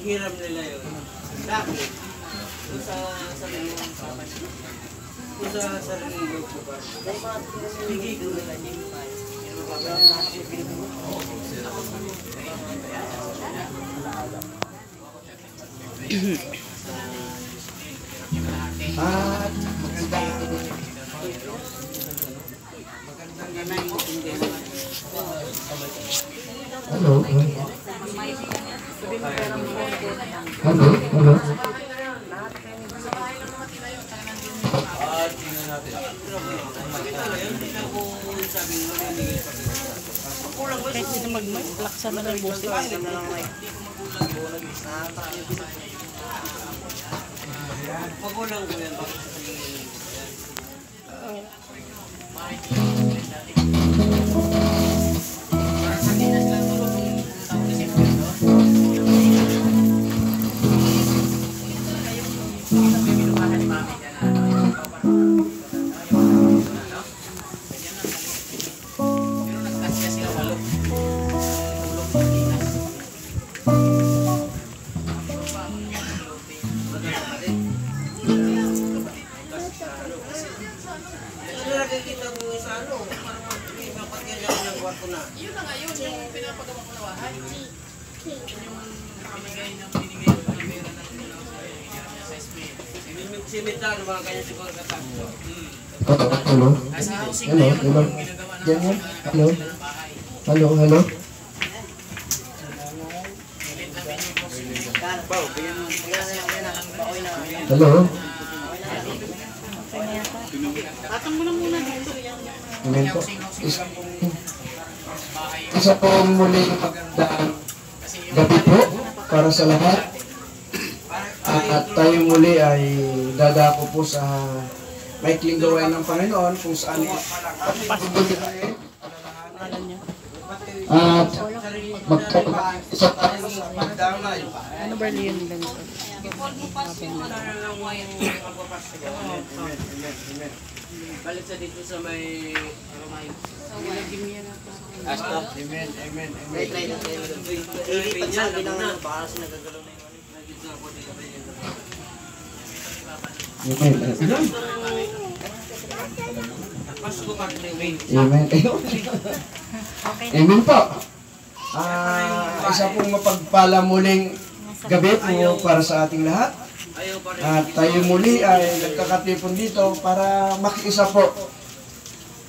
Hiram nila yun. Bakit? Kung sa sarili ko ba? Bigay ko nila yung Hello. Hello. Kahit hindi mag-laksa na ng busi. Magulang ko yan. Yun na nga yun, yung pinapagawa ko na bahay. Yung binigay ng pera sa SPA. Simitar, mga kanya siguro katakbo. Hello. Nasa housing na yun, yung ginagawa ng Hello. Hello. Patang mo na muna dito. Amen po. Isa po muling magandang gabi po para sa lahat. At tayo muli ay dadako po sa maikling gawain ng Panginoon kung saan at magkakaisa tayo sa pagdamay. Ano ba yun lang ito? Balik sa dito sa may Amen. Amen po. Isa pong mapagpala muling gabi po para sa ating lahat. At tayo muli ay nagkakatipon dito para makiisa po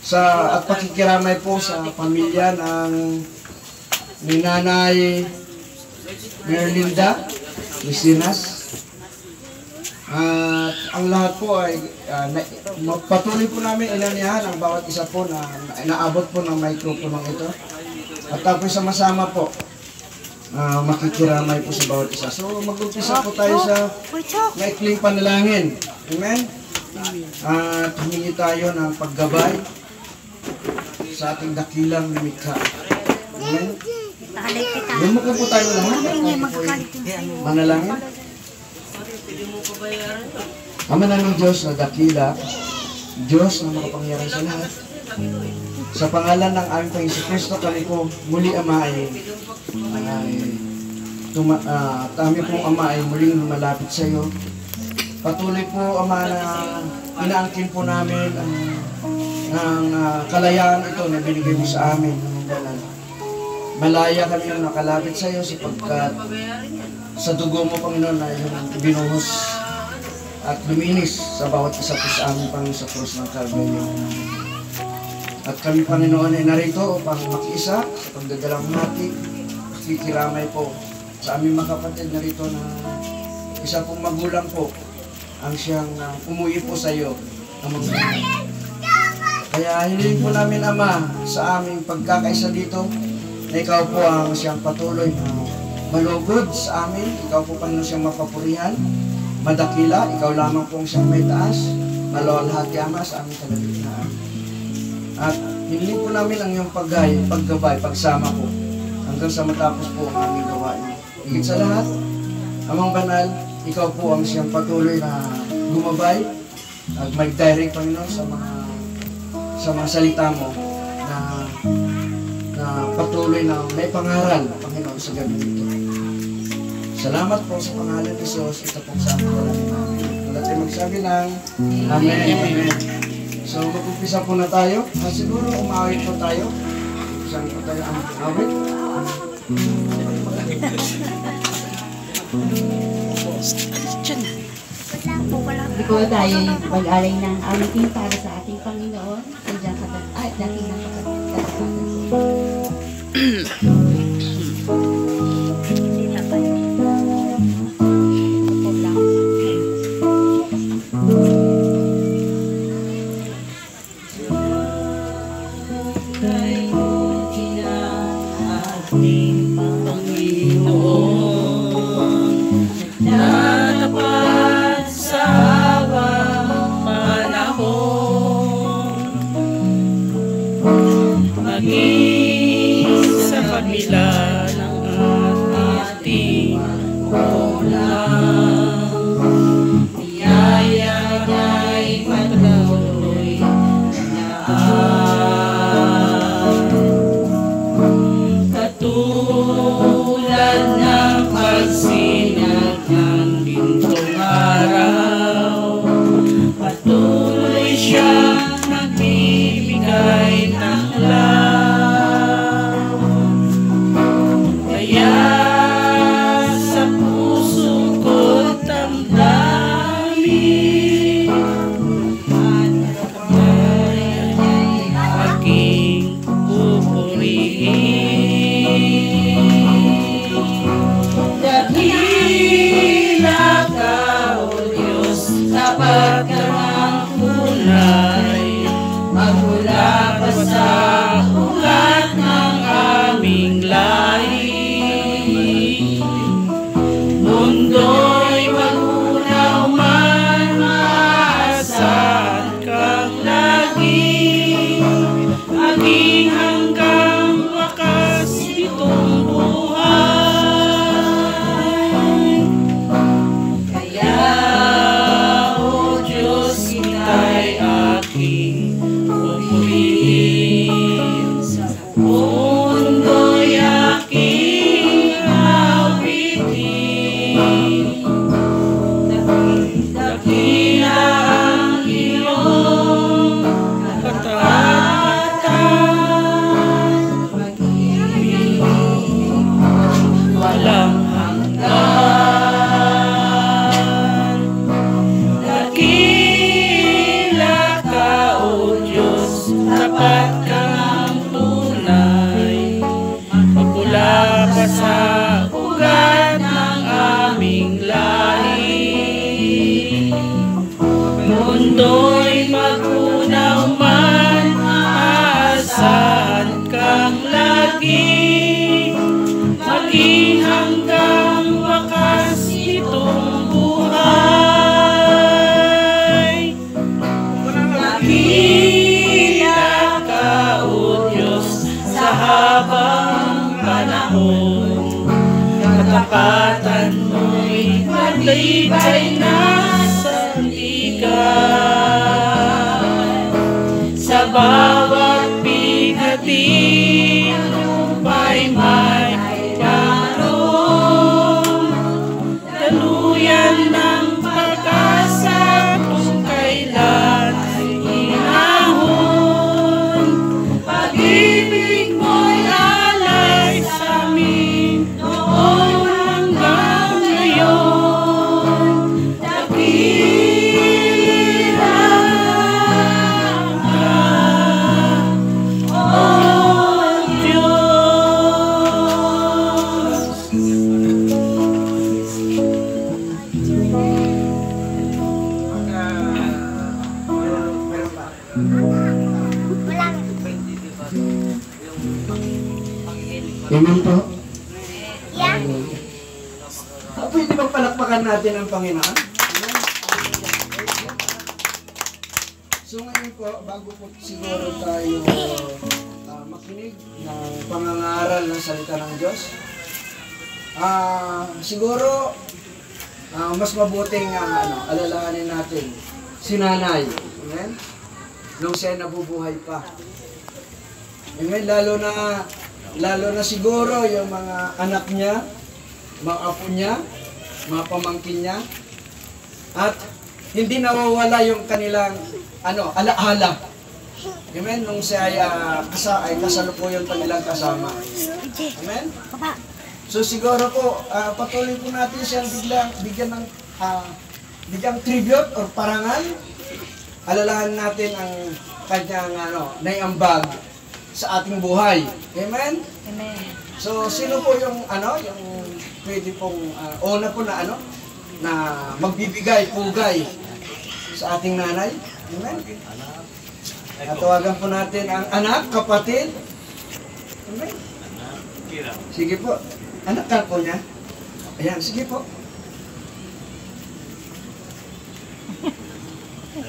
sa at pakikiramay po sa pamilya ng ni Nanay Merlinda Lucinas. At ang lahat po ay patuloy po namin inanihan ang bawat isa po na naabot po ng microphone ito. At tapos sama-sama po makikiramay po sa bawat isa. So mag-umpisa po tayo sa maikling panalangin. Amen? At humingi tayo ng paggabay sa ating dakilang lumikha. Amen? Lumuko po tayo lahat. Manalangin. Ama namin Diyos na dakila, Diyos na makapangyarihan sa lahat. Sa pangalan ng aming Panginoon Kristo, kami po muli Ama kami pong Ama ay muling lumalapit sa iyo. Patuloy po Ama na inaangkin po namin ang kalayaan ito na binigay mo sa amin. Malaya kami yung nakalapit sa iyo sapagkat sa dugo mo Panginoon na yung binuhos at luminis sa bawat isa po sa amin Panginoon sa krus ng Kalbaryo. At kami Panginoon ay narito upang makiisa sa pagdadalang hati, kikiramay po sa aming mga kapatid narito na isa pong magulang po ang siyang umuwi po sa iyo na magulang. Kaya hiling po namin Ama sa aming pagkakaisa dito na ikaw po ang siyang patuloy na malugod sa amin, ikaw po Panginoon siyang mapapurihan, madakila, ikaw lamang po ang siyang may taas, maluwalhati Ama sa aming kalagitnaan. At hiling po namin ang iyong paggabay, pagsama po, hanggang sa matapos po ang aming gawain. Higit sa lahat, Amang Banal, ikaw po ang siyang patuloy na gumabay at mag-direct Panginoon sa mga salita mo na patuloy na may pangaral Panginoon sa gabi nito. Salamat po sa pangalan ni Jesus, ito po sa amin namin. At tayo magsabi ng Amen. Amen. So mag-umpisa po na tayo. Siguro umawit po tayo. Saan po tayo ang awit? Ikaw tayo pag-alay ng awitin para sa ating Panginoon. Diyan ka dating nakakatatakatan. Hindi na pa yun. Ito lang. Ating Panginoon natapat sa bawat panahon. ika'y nasa likas. Sa bawat bigatin, upa'y may naroon. Daluyan ng pag-asa kung kailan ay hinahon. Pag-ibig mo'y alay sa amin noon hanggang ngayon. Dakila ka, O Diyos. Meron pa. Amen po. Pwede bang palakpakan natin ang Panginoon? So ngayon po, bago po siguro tayo makinig ng pangangaral ng salita ng Diyos, siguro mas mabuting alalahanin natin si nanay. Amen? Nung siya nabubuhay pa. Amen? Lalo na siguro yung mga anak niya, mga apo niya, mga pamangkin niya, at hindi nawawala yung kanilang alaala. Amen? Nung siya ay kasalukuyan pa nilang kasama. Amen? So siguro po, patuloy po natin siyang bigyan ng tribute or parangal. Alalahan natin ang kanyang naiambag sa ating buhay. Amen? Amen. So sino po yung yung pwede pong una po na magbibigay pugay sa ating nanay? Amen? Tawagan po natin ang anak, kapatid. Amen? Sige po. Anak ka po niya. Ayan, sige po.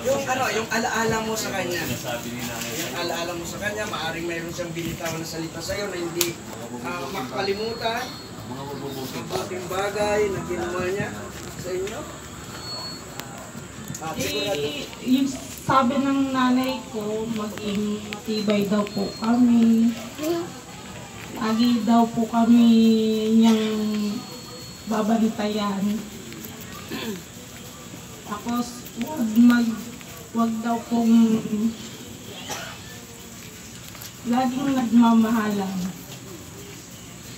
Yung alaala mo sa kanya. Yung alaala mo sa kanya, maaring mayroon siyang binitawan na salita sa iyo na hindi makakalimutan. Mabuting bagay na ginawa niya sa inyo. Yung sabi ng nanay ko, maging matibay daw po kami. Lagi daw po kami niyang babantayan. Tapos, wag daw pong laging nagmamahalan.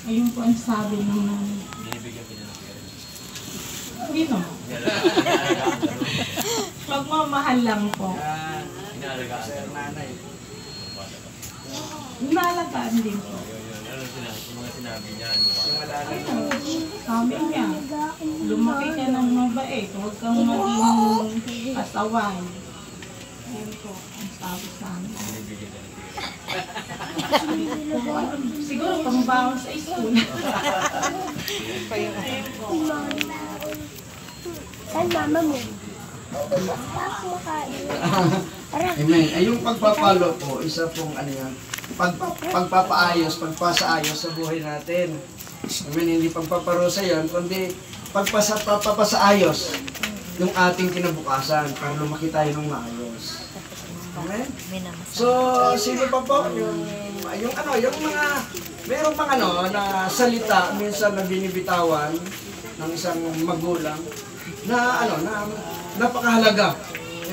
Ayun po ang sabi ng nanay. Hindi naman. Pagmamahal lang po. Sir nanay. Inalagaan din po. Yung alaala mo. Sabi niya, lumaki ka ng mabait, huwag kang maging asaway. Ayun po, ang sabi sa amin. Siguro pangbaon sa school. Ayun po. Saan mama mo? Ako makain. Amen. Ay, yung pagpapalo po, isa pong pagpapaayos, pagpasaayos sa buhay natin. Amen. Hindi pagpaparusa yan, kundi pagpapasaayos yung ating kinabukasan para lumaki tayo ng maayos. Amen. So, sino pa po yung mga meron pang na salita minsan na binibitawan ng isang magulang na napakahalaga.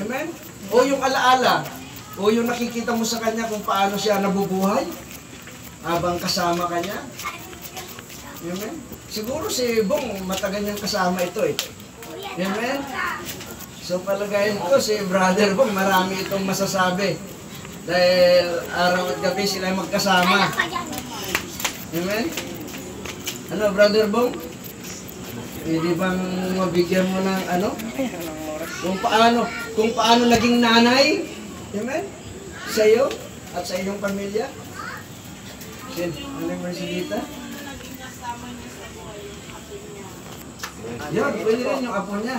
Amen? O yung alaala, o yung nakikita mo sa kanya kung paano siya nabubuhay habang kasama kanya. Amen? Siguro si Bong matagal niyang kasama ito eh. Amen? So palagayin ko si Brother Bong marami itong masasabi. Dahil araw at gabi sila magkasama. Amen? Ano Brother Bong? Pwede bang mabigyan mo ng kung paano naging nanay, amen, sa iyo at sa iyong pamilya? Ano yung Mercedita? Yun, pwede rin yung apo niya.